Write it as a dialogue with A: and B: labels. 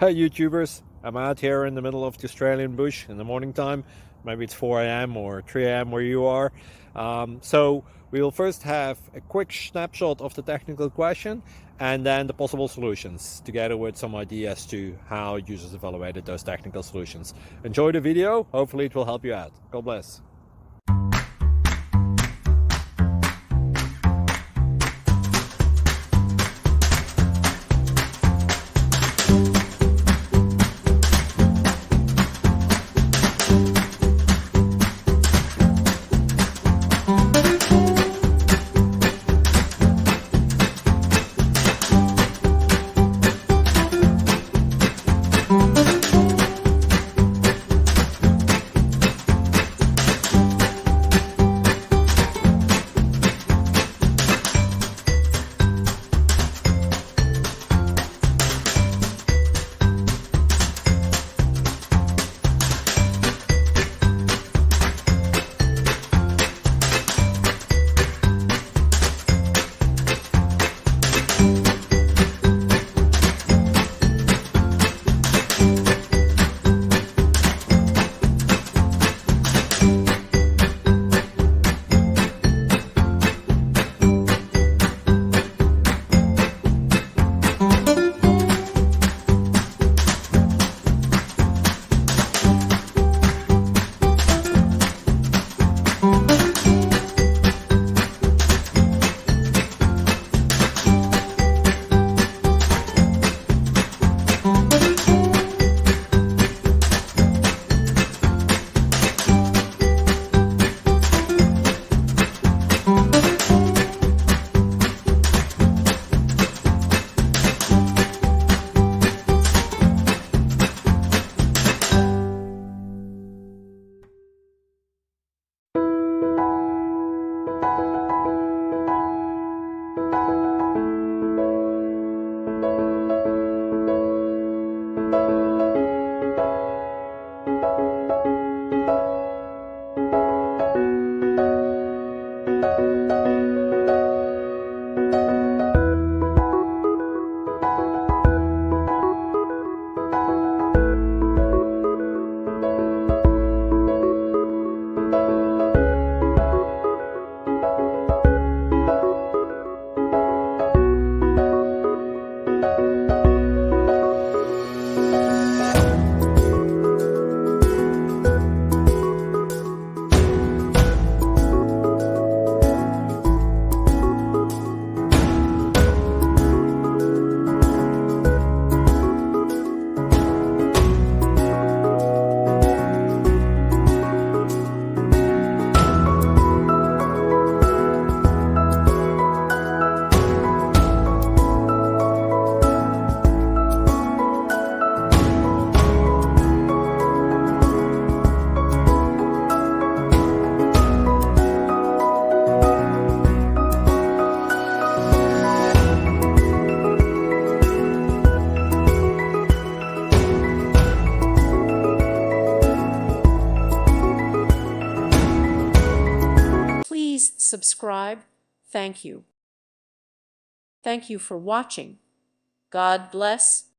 A: Hey YouTubers, I'm out here in the middle of the Australian bush in the morning time. Maybe it's 4 a.m. or 3 a.m. where you are. So we'll first have a quick snapshot of the technical question and then the possible solutions, together with some ideas to how users evaluated those technical solutions. Enjoy the video, hopefully it will help you out. God bless.
B: Please subscribe. Thank you. Thank you for watching. God bless.